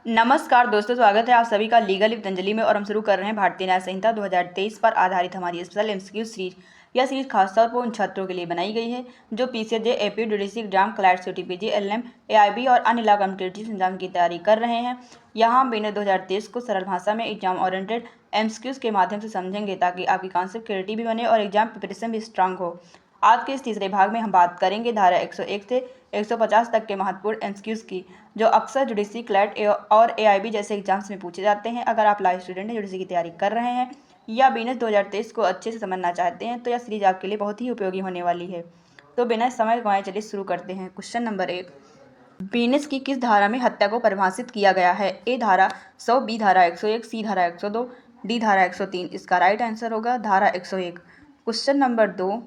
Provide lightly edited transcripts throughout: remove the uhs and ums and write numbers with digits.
नमस्कार दोस्तों, स्वागत है आप सभी का लीगल विद्यांजलि में। और हम शुरू कर रहे हैं भारतीय न्याय संहिता 2023 पर आधारित हमारी स्पेशल एमसीक्यू सीरीज। यह सीरीज खासतौर पर उन छात्रों के लिए बनाई गई है जो PCSJ, AP, judiciary exam, CLAT, CTPG, LM, AIB और अन्य लॉ कॉम्पिटिटिव एग्जाम की तैयारी कर रहे हैं। यहाँ हम बिना 2023 को सरल भाषा में एग्जाम ओरिएंटेड एमसीक्यूज के माध्यम से समझेंगे ताकि आपकी कॉन्सेप्ट क्लियरिटी भी बने और एग्जाम प्रिपरेशन भी स्ट्रांग हो। आज के इस तीसरे भाग में हम बात करेंगे धारा 101 से 150 तक के महत्वपूर्ण एमसीक्यूज की, जो अक्सर जुडिशरी, क्लैट और एआईबी जैसे एग्जाम्स में पूछे जाते हैं। अगर आप लाइव स्टूडेंट हैं, जुडिशरी की तैयारी कर रहे हैं या बीएनएस 2023 को अच्छे से समझना चाहते हैं तो यह सीरीज आपके लिए बहुत ही उपयोगी होने वाली है। तो बिना समय गंवाए चलिए शुरू करते हैं। क्वेश्चन नंबर 1, बीएनएस की किस धारा में हत्या को परिभाषित किया गया है? ए धारा 100, बी धारा 101, सी धारा 102, डी धारा 103। इसका राइट आंसर होगा धारा 101। क्वेश्चन नंबर 2,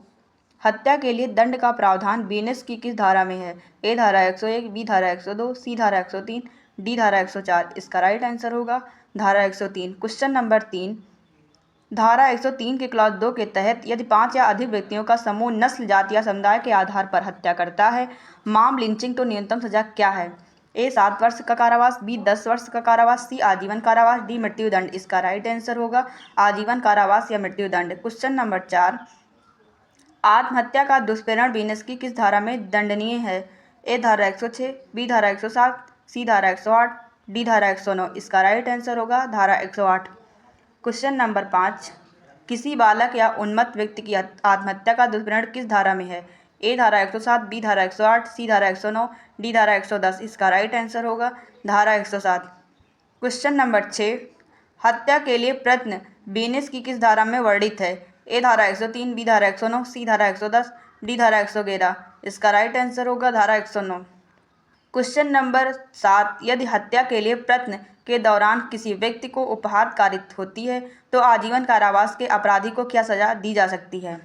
हत्या के लिए दंड का प्रावधान बीएनएस की किस धारा में है? ए धारा 101, बी धारा 102, सी धारा 103, डी धारा 104। इसका राइट आंसर होगा धारा 103। क्वेश्चन नंबर 3, धारा 103 के क्लॉज 2 के तहत यदि 5 या अधिक व्यक्तियों का समूह नस्ल, जाति या समुदाय के आधार पर हत्या करता है, मॉब लिंचिंग, तो न्यूनतम सजा क्या है? ए 7 वर्ष का कारावास, बी 10 वर्ष का कारावास, सी आजीवन कारावास, डी मृत्युदंड। इसका राइट आंसर होगा आजीवन कारावास या मृत्युदंड। क्वेश्चन नंबर 4, आत्महत्या का दुष्प्रेरण बीएनएस की किस धारा में दंडनीय है? ए धारा 106, बी धारा 107, सी धारा 108, डी धारा 109। इसका राइट आंसर होगा धारा 108। क्वेश्चन नंबर 5, किसी बालक या उन्मत्त व्यक्ति की आत्महत्या का दुष्प्रेरण किस धारा में है? ए धारा 107, बी धारा 108, सी धारा 109, डी धारा 110। इसका राइट आंसर होगा धारा 107। क्वेश्चन नंबर 6, हत्या के लिए प्रयत्न बीएनएस की किस धारा में वर्णित है? ए धारा 103, बी धारा 109, सी धारा 110, डी धारा 111। इसका राइट आंसर होगा धारा 109। क्वेश्चन नंबर 7, यदि हत्या के लिए प्रयत्न के दौरान किसी व्यक्ति को उपहार कारित होती है तो आजीवन कारावास के अपराधी को क्या सजा दी जा सकती है?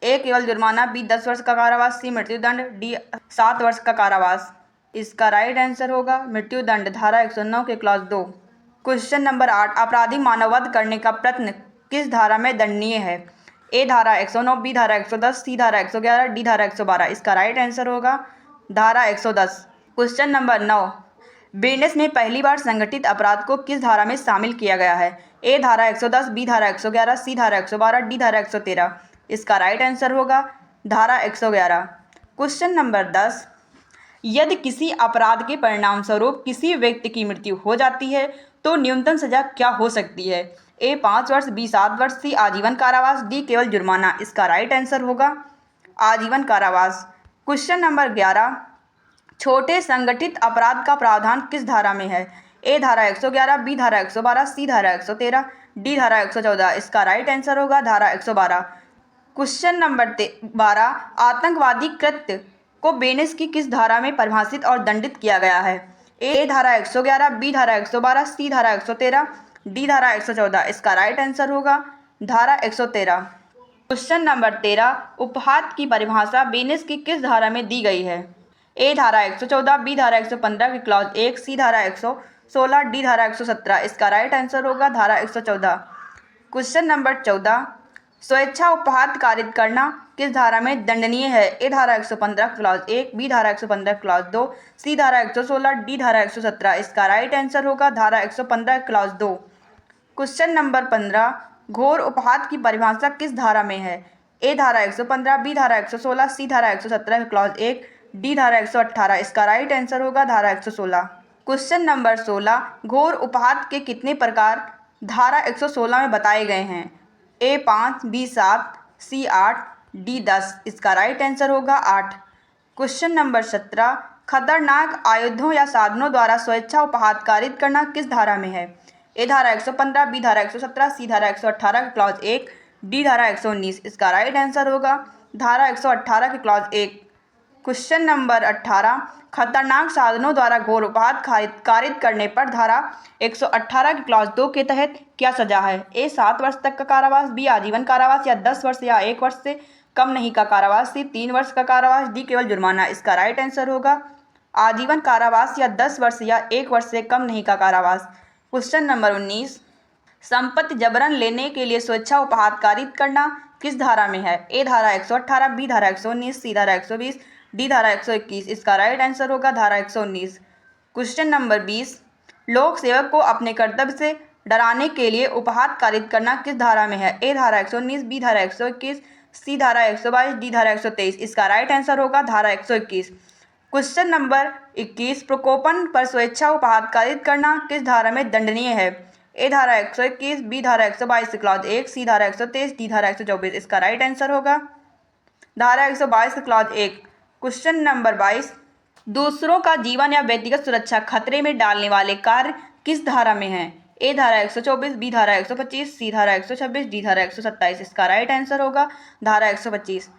ए केवल जुर्माना, बी 10 वर्ष का कारावास, सी मृत्युदंड, डी 7 वर्ष का कारावास। इसका राइट आंसर होगा मृत्युदंड, धारा 109 के क्लॉज 2। क्वेश्चन नंबर 8, आपराधिक मानववध करने का प्रयत्न किस धारा में दंडनीय है? ए धारा 109, बी धारा 110, सी धारा 111, डी धारा 112। इसका राइट आंसर होगा धारा 110। क्वेश्चन नंबर 9, बीएनएस में पहली बार संगठित अपराध को किस धारा में शामिल किया गया है? ए धारा 110, बी धारा 111, सी धारा 112, डी धारा 113। इसका राइट आंसर होगा धारा 111। क्वेश्चन नंबर 10, यदि किसी अपराध के परिणाम स्वरूप किसी व्यक्ति की मृत्यु हो जाती है तो न्यूनतम सजा क्या हो सकती है? ए 5 वर्ष, बी 7 वर्ष, सी आजीवन कारावास, डी केवल जुर्माना। इसका राइट आंसर होगा आजीवन कारावास। क्वेश्चन नंबर 11, छोटे संगठित अपराध का प्रावधान किस धारा में है? ए धारा 111, बी धारा 112, सी धारा 113, डी धारा 114। इसका राइट आंसर होगा धारा 112। क्वेश्चन नंबर 12, आतंकवादी कृत्य को बीएनएस की किस धारा में परिभाषित और दंडित किया गया है? ए धारा 111, बी धारा 112, सी धारा 113, डी धारा 114। इसका राइट आंसर होगा धारा 113। क्वेश्चन नंबर 13, उपहार की परिभाषा बीएनएस की किस धारा में दी गई है? ए धारा 114, बी धारा 115 की क्लॉज 1, सी धारा 116, डी धारा 117। इसका राइट आंसर होगा धारा 114। क्वेश्चन नंबर 14, स्वेच्छा उपहार कारित करना किस धारा में दंडनीय है? ए धारा 115 क्लॉज 1, बी धारा 115 क्लॉज 2, सी धारा 116, डी धारा 117। इसका राइट आंसर होगा धारा 115 क्लॉज 2। क्वेश्चन नंबर 15, घोर उपहार की परिभाषा किस धारा में है? ए धारा 115, बी धारा 116, सी धारा 117 क्लॉज 1, डी धारा 118। इसका राइट आंसर होगा धारा 116। क्वेश्चन नंबर 16, घोर उपहार के कितने प्रकार धारा 116 में बताए गए हैं? ए 5, बी 7, सी 8, डी 10। इसका राइट आंसर होगा 8। क्वेश्चन नंबर 17, खतरनाक आयुधों या साधनों द्वारा स्वेच्छा उपहार कारित करना किस धारा में है? ए धारा 115, बी धारा 117, सी धारा 118 क्लॉज 1, डी धारा 119। इसका राइट आंसर होगा धारा 118 के क्लॉज 1। क्वेश्चन नंबर 18, खतरनाक साधनों द्वारा घोर उपहार कारित करने पर धारा 118 की क्लॉज 2 के तहत क्या सजा है? ए 7 वर्ष तक का कारावास, बी आजीवन कारावास या 10 वर्ष या 1 वर्ष से कम नहीं का कारावास, सी 3 वर्ष का कारावास, डी केवल जुर्माना। इसका राइट आंसर होगा आजीवन कारावास या 10 वर्ष या 1 वर्ष से कम नहीं का कारावास। क्वेश्चन नंबर 19, संपत्ति जबरन लेने के लिए स्वेच्छा उपहार कारित करना किस धारा में है? ए धारा 118, बी धारा 119, सी धारा 120, डी धारा 121। इसका राइट आंसर होगा धारा 119। क्वेश्चन नंबर 20, लोक सेवक को अपने कर्तव्य से डराने के लिए उपहास कारित करना किस धारा में है? ए धारा 119, बी धारा 121, सी धारा 122, डी धारा 123। इसका राइट आंसर होगा धारा 121। क्वेश्चन नंबर 21, प्रकोपन पर स्वेच्छा उपहास कारित करना किस धारा में दंडनीय है? ए धारा 121, बी धारा 122 क्लॉज 1, सी धारा 123, डी धारा 124। इसका राइट आंसर होगा धारा 122 क्लॉज 1। क्वेश्चन नंबर 22, दूसरों का जीवन या व्यक्तिगत सुरक्षा खतरे में डालने वाले कार्य किस धारा में है? ए धारा 124, बी धारा 125, सी धारा 126, डी धारा 127। इसका राइट आंसर होगा धारा 125।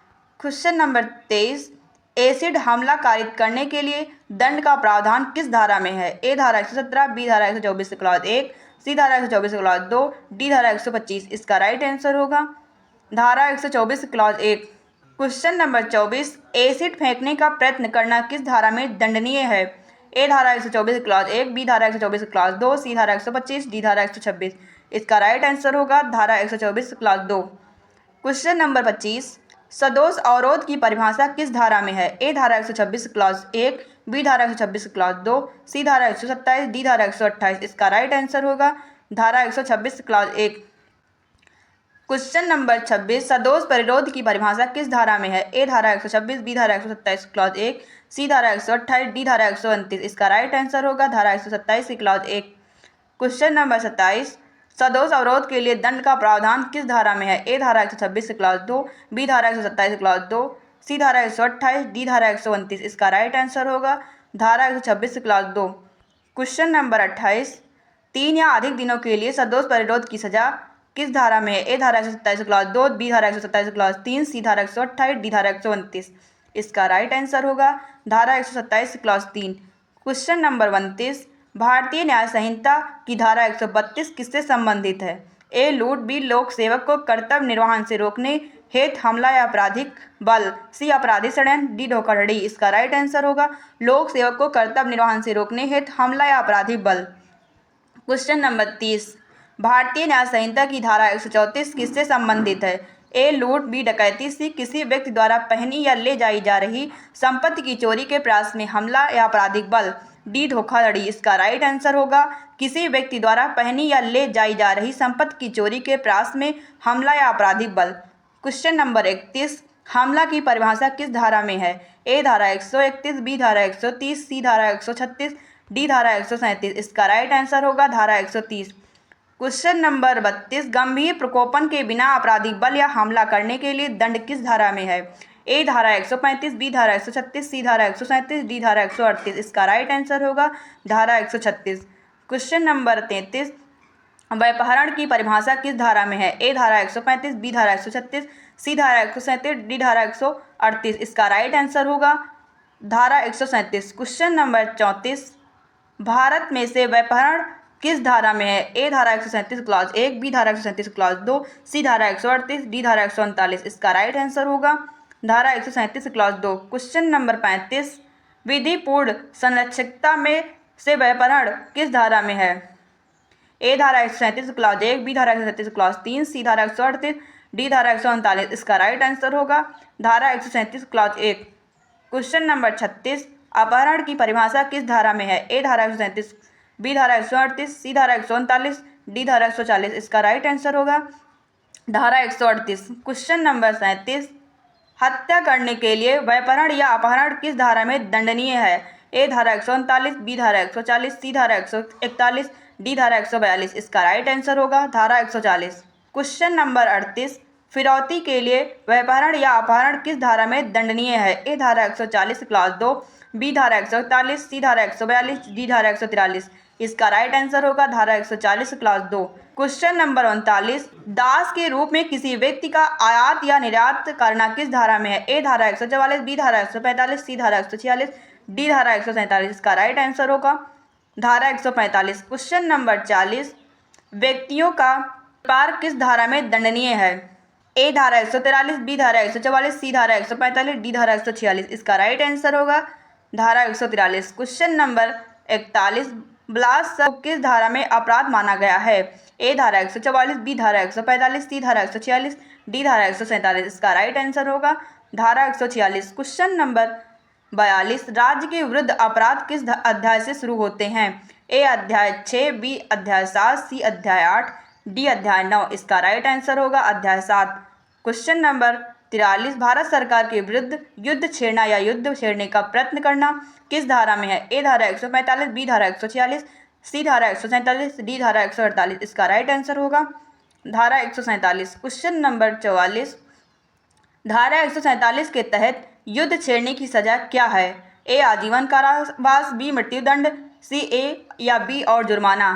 क्वेश्चन नंबर 23, एसिड हमला कारित करने के लिए दंड का प्रावधान किस धारा में है? ए धारा 117, बी धारा 124 क्लॉज 1, सी धारा 124 क्लॉज 2, डी धारा 125। इसका राइट आंसर होगा धारा 124 क्लॉज 1। क्वेश्चन नंबर 24, एसिड फेंकने का प्रयत्न करना किस धारा में दंडनीय है? ए धारा 124 क्लॉज 1, बी धारा 124 क्लॉज 2, सी धारा 125, डी धारा 126। इसका राइट आंसर होगा धारा 124 क्लॉज 2। क्वेश्चन नंबर 25, सदोष अवरोध की परिभाषा किस धारा में है? ए धारा 126 क्लॉज 1, बी धारा 126 क्लॉज 2, सी धारा 127, डी धारा 128। इसका राइट आंसर होगा धारा 126 क्लॉज 1। क्वेश्चन नंबर 26, सदोष परिरोध की परिभाषा किस धारा में है? ए धारा 126, बी धारा 127 क्लॉज 1, सी धारा 128, डी धारा 129। इसका राइट आंसर होगा धारा 127 क्लॉज 1। क्वेश्चन नंबर 27, सदोष अवरोध के लिए दंड का प्रावधान किस धारा में है? ए धारा 126 क्लॉज 2, बी धारा 127 क्लॉज 2, सी धारा 128, डी धारा 129। इसका राइट आंसर होगा धारा 126 क्लॉज 2। क्वेश्चन नंबर 28, 3 या अधिक दिनों के लिए सदोष परिरोध की सजा किस धारा में है? ए धारा 127 क्लॉज 2, बी धारा 127 क्लॉज 3, सी धारा 128, डी धारा 129। इसका राइट आंसर होगा धारा 127 क्लॉज 3। क्वेश्चन नंबर 29, भारतीय न्याय संहिता की धारा 132 किससे संबंधित है? ए लूट, बी लोक सेवक को कर्तव्य निर्वहन से रोकने हेतु हमला या आपराधिक बल, सी अपराधी षड्यंत्र, डी धोखाधड़ी। इसका राइट आंसर होगा लोक सेवक को कर्तव्य निर्वहन से रोकने हेतु हमला या आपराधिक बल। क्वेश्चन नंबर 30, भारतीय न्याय संहिता की धारा 134 किससे संबंधित है? ए लूट, बी डकैती, सी किसी व्यक्ति द्वारा पहनी या ले जाई जा रही संपत्ति की चोरी के प्रयास में हमला या आपराधिक बल, डी धोखाधड़ी। इसका राइट आंसर होगा किसी व्यक्ति द्वारा पहनी या ले जाई जा रही संपत्ति की चोरी के प्रयास में हमला या आपराधिक बल। क्वेश्चन नंबर 31, हमला की परिभाषा किस धारा में है? ए धारा 131, बी धारा 130, सी धारा 136, डी धारा 137। इसका राइट आंसर होगा धारा 130। क्वेश्चन नंबर 32, गंभीर प्रकोपन के बिना आपराधिक बल या हमला करने के लिए दंड किस धारा में है? ए धारा 135, बी धारा 136, सी धारा 137, डी धारा 138। इसका राइट आंसर होगा धारा 136। क्वेश्चन नंबर 33, व्यापहरण की परिभाषा किस धारा में है? ए धारा 135, बी धारा 136, सी धारा 137, डी धारा 138। इसका राइट आंसर होगा धारा 137। क्वेश्चन नंबर 34, भारत में से व्यापहरण किस धारा में है? ए धारा 137 क्लॉज 1, बी धारा 137 क्लॉज 2, सी धारा 138, डी धारा 139। इसका राइट आंसर होगा धारा 137 क्लॉज 2। क्वेश्चन नंबर 35, विधिपूर्ण संरक्षकता में से व्यापहरण किस धारा में है? ए धारा 137 क्लॉज 1, बी धारा 137 क्लॉज 3, सी धारा 138, डी धारा 139। इसका राइट आंसर होगा धारा 137 क्लॉज 1। क्वेश्चन नंबर 36, अपहरण की परिभाषा किस धारा में है? ए धारा 137, बी धारा 138, सी धारा 139, डी धारा 140। इसका राइट आंसर होगा धारा 138। क्वेश्चन नंबर 37, हत्या करने के लिए व्यापहरण या अपहरण किस धारा में दंडनीय है? ए धारा 139, बी धारा 140, सी धारा 141, डी धारा 142। इसका राइट आंसर होगा धारा 140। क्वेश्चन नंबर 38, फिरौती के लिए व्यापहरण या अपहरण किस धारा में दंडनीय है? ए धारा 140 क्लॉज 2, बी धारा 141, सी धारा 142, डी धारा 143। इसका राइट आंसर होगा धारा 140 क्लॉज 2। क्वेश्चन नंबर 39, दास के रूप में किसी व्यक्ति का आयात या निर्यात करना किस धारा में है? ए धारा 144, बी धारा 145, सी धारा 146, डी धारा 147। इसका राइट आंसर होगा धारा 145। क्वेश्चन नंबर 40, व्यक्तियों का व्यापार किस धारा में दंडनीय है? ए धारा 143, बी धारा 144, सी धारा 145, डी धारा 146। इसका राइट आंसर होगा धारा 143। क्वेश्चन नंबर 41, ब्लास्ट को किस धारा में अपराध माना गया है? ए धारा 144, बी धारा 145, सी धारा 146, डी धारा 147। इसका राइट आंसर होगा धारा 146। क्वेश्चन नंबर 42, राज्य के विरुद्ध अपराध किस अध्याय से शुरू होते हैं? ए अध्याय 6, बी अध्याय 7, सी अध्याय 8, डी अध्याय 9। इसका राइट आंसर होगा अध्याय 7। क्वेश्चन नंबर 43, भारत सरकार के विरुद्ध युद्ध छेड़ना या युद्ध छेड़ने का प्रयत्न करना किस धारा में है? ए धारा 145, बी धारा 146, सी धारा 147, डी धारा 148। इसका राइट आंसर होगा धारा 147। क्वेश्चन नंबर 44, धारा 147 के तहत युद्ध छेड़ने की सजा क्या है? ए आजीवन कारावास, बी मृत्युदंड, सी ए या बी और जुर्माना,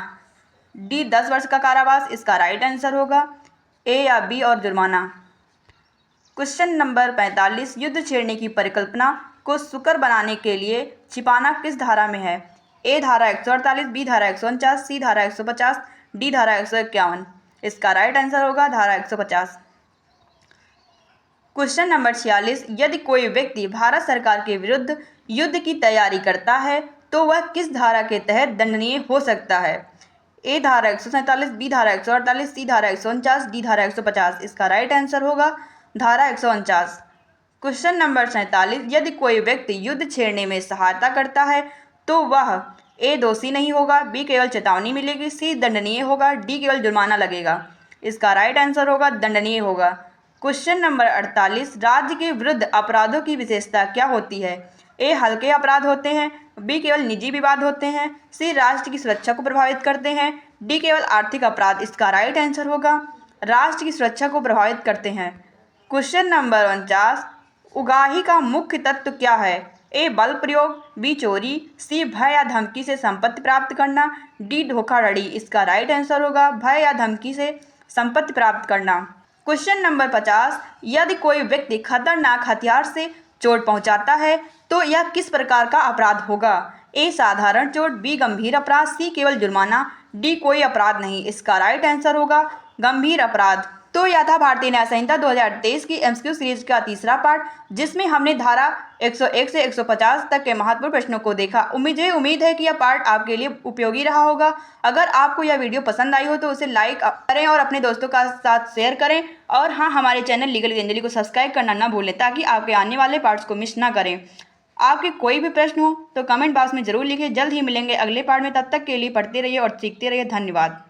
डी 10 वर्ष का कारावास। इसका राइट आंसर होगा ए या बी और जुर्माना। क्वेश्चन नंबर 45, युद्ध छेड़ने की परिकल्पना को सुकर बनाने के लिए छिपाना किस धारा में है? ए धारा 148, बी धारा 149, सी धारा 150, डी धारा 151। इसका राइट आंसर होगा धारा 150। क्वेश्चन नंबर 46, यदि कोई व्यक्ति भारत सरकार के विरुद्ध युद्ध की तैयारी करता है तो वह किस धारा के तहत दंडनीय हो सकता है? ए धारा 147, बी धारा 148, सी धारा 149, डी धारा 150। इसका राइट आंसर होगा धारा 149। क्वेश्चन नंबर 47, यदि कोई व्यक्ति युद्ध छेड़ने में सहायता करता है तो वह ए दोषी नहीं होगा, बी केवल चेतावनी मिलेगी, सी दंडनीय होगा, डी केवल जुर्माना लगेगा। इसका राइट आंसर होगा दंडनीय होगा। क्वेश्चन नंबर 48, राज्य के विरुद्ध अपराधों की विशेषता क्या होती है? ए हल्के अपराध होते हैं, बी केवल निजी विवाद होते हैं, सी राष्ट्र की सुरक्षा को प्रभावित करते हैं, डी केवल आर्थिक अपराध। इसका राइट आंसर होगा राष्ट्र की सुरक्षा को प्रभावित करते हैं। क्वेश्चन नंबर 49, उगाही का मुख्य तत्व क्या है? ए बल प्रयोग, बी चोरी, सी भय या धमकी से संपत्ति प्राप्त करना, डी धोखाधड़ी। इसका राइट आंसर होगा भय या धमकी से संपत्ति प्राप्त करना। क्वेश्चन नंबर 50, यदि कोई व्यक्ति खतरनाक हथियार से चोट पहुंचाता है तो यह किस प्रकार का अपराध होगा? ए साधारण चोट, बी गंभीर अपराध, सी केवल जुर्माना, डी कोई अपराध नहीं। इसका राइट आंसर होगा गंभीर अपराध। तो यह था भारतीय न्याय संहिता 2023 की एमसीक्यू सीरीज का तीसरा पार्ट, जिसमें हमने धारा 101 से 150 तक के महत्वपूर्ण प्रश्नों को देखा। उम्मीद है कि यह पार्ट आपके लिए उपयोगी रहा होगा। अगर आपको यह वीडियो पसंद आई हो तो उसे लाइक करें और अपने दोस्तों के साथ शेयर करें। और हाँ, हमारे चैनल लीगल विद्यांजलि को सब्सक्राइब करना ना भूलें ताकि आपके आने वाले पार्ट्स को मिस ना करें। आपके कोई भी प्रश्न हो तो कमेंट बॉक्स में जरूर लिखें। जल्द ही मिलेंगे अगले पार्ट में। तब तक के लिए पढ़ते रहिए और सीखते रहिए। धन्यवाद।